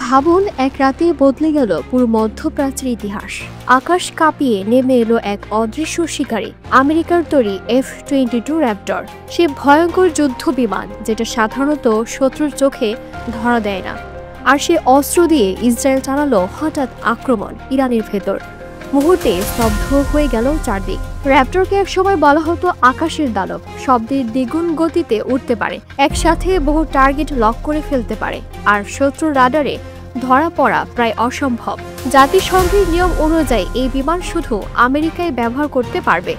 ভাবুন, এক রাতেই বদলে গেল পুরো মধ্যপ্রাচ্যের ইতিহাস। আকাশ কাঁপিয়ে নেমে এলো এক অদৃশ্য শিকারী, আমেরিকার তৈরি F-22 র্যাপটর। সে ভয়ঙ্কর যুদ্ধ বিমান যেটা সাধারণত শত্রুর চোখে ধরা দেয় না। আর সে অস্ত্র দিয়ে ইসরায়েল চালালো হঠাৎ আক্রমণ ইরানের ভেতর। মুহূর্তে স্তব্ধ হয়ে গেল চারদিক। র্যাপটরকে একসময় বলা হতো আকাশের দানব। শব্দের দ্বিগুণ গতিতে উঠতে পারে, একসাথে বহু টার্গেট লক করে ফেলতে পারে, আর শত্রুর রাডারে ধরা পড়া প্রায় অসম্ভব। জাতিসংঘের নিয়ম অনুযায়ী এই বিমান শুধু আমেরিকায় ব্যবহার করতে পারবে,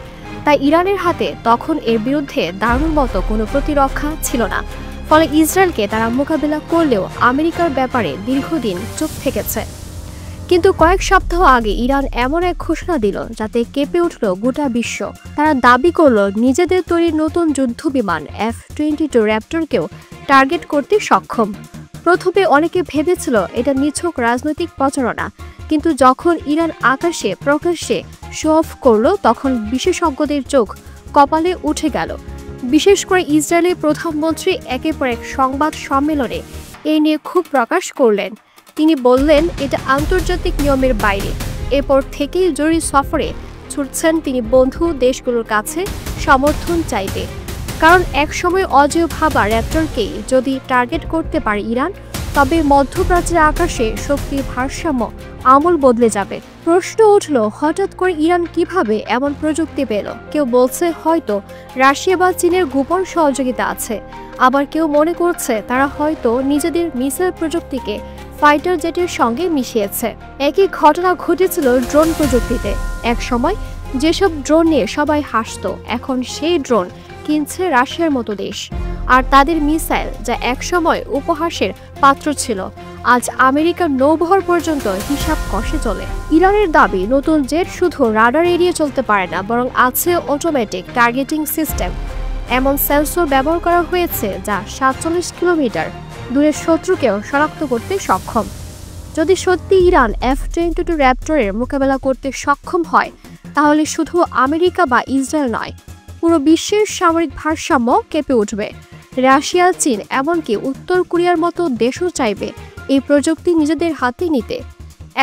তাই ইরানের হাতে তখন এর বিরুদ্ধে দাঁড়ানোর মতো কোনো প্রতিরক্ষা ছিল না। ফলে ইসরায়েলকে তারা মোকাবিলা করলেও আমেরিকার ব্যাপারে দীর্ঘদিন চুপ থেকেছে। কিন্তু কয়েক সপ্তাহ আগে ইরান এমন এক ঘোষণা দিল যাতে কেঁপে উঠল গোটা বিশ্ব। তারা দাবি করল নিজেদের তৈরি নতুন যুদ্ধ বিমান F-22 র্যাপটরকেও টার্গেট করতে সক্ষম। প্রথমে অনেকে ভেবেছিল এটা নিছক রাজনৈতিক প্রচারণা, কিন্তু যখন ইরান আকাশে প্রকাশ্যে শো অফ করলো তখন বিশেষজ্ঞদের চোখ কপালে উঠে গেল। বিশেষ করে ইসরায়েলের প্রধানমন্ত্রী একের পর এক সংবাদ সম্মেলনে এই নিয়ে ক্ষোভ প্রকাশ করলেন। তিনি বললেন এটা আন্তর্জাতিক নিয়মের বাইরে। এরপর থেকেই জরুরি সফরে ছুটছেন তিনি বন্ধু দেশগুলোর কাছে সমর্থন চাইতে। কারণ একসময় অজেয় ভাবা র্যাপটরকেই যদি টার্গেট করতে পারে ইরান, তবে মধ্যপ্রাচ্যের আকাশে শক্তির ভারসাম্য আমূল বদলে যাবে। প্রশ্ন উঠল, হঠাৎ করে ইরান কিভাবে এমন প্রযুক্তি পেল? কেউ বলছে হয়তো রাশিয়া বা চীনের গোপন সহযোগিতা আছে, আবার কেউ মনে করছে তারা হয়তো নিজেদের মিসাইল প্রযুক্তিকে ফাইটার জেটের সঙ্গে মিশিয়েছে। একই ঘটনা ঘটেছিল ড্রোন প্রযুক্তিতে। এক সময় যেসব ড্রোন নিয়ে সবাই হাসত, এখন সেই ড্রোন কিনছে রাশিয়ার মতো দেশ। আর তাদের মিসাইল, যা একসময় উপহাসের পাত্র ছিল, আজ আমেরিকার নৌবহর পর্যন্ত হিসাব কষে চলে। ইরানের দাবি নতুন জেট শুধু রাডার এড়িয়ে চলতে পারে না, বরং আছে অটোমেটিক টার্গেটিং সিস্টেম। এমন সেন্সর ব্যবহার করা হয়েছে যা 47 কিলোমিটার দূরের শত্রুকেও শনাক্ত করতে সক্ষম। যদি সত্যি ইরান F-22 র্যাপটরের মোকাবেলা করতে সক্ষম হয়, তাহলে শুধু আমেরিকা বা ইসরায়েল নয়, পুরো বিশ্বের সামরিক ভারসাম্য কেঁপে উঠবে। রাশিয়া, চীন, এমনকি উত্তর কোরিয়ার মতো দেশও চাইবে এই প্রযুক্তি নিজেদের হাতে নিতে।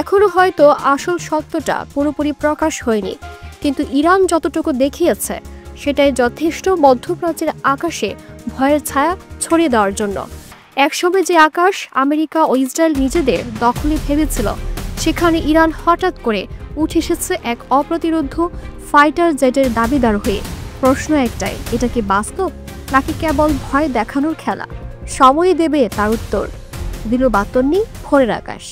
এখনও হয়তো আসল সত্যটা পুরোপুরি প্রকাশ হয়নি, কিন্তু ইরান যতটুকু দেখিয়েছে সেটাই যথেষ্ট মধ্যপ্রাচ্যের আকাশে ভয়ের ছায়া ছড়িয়ে দেওয়ার জন্য। একসময় যে আকাশ আমেরিকা ও ইসরায়েল নিজেদের দখলে ভেবেছিল, সেখানে ইরান হঠাৎ করে উঠে এসেছে এক অপ্রতিরোধ্য ফাইটার জেটের দাবিদার হয়ে। প্রশ্ন একটাই, এটা কি বাস্তব নাকি কেবল ভয় দেখানোর খেলা? সময়ই দেবে তার উত্তর। দিল বাতন্নি, ভোরের আকাশ।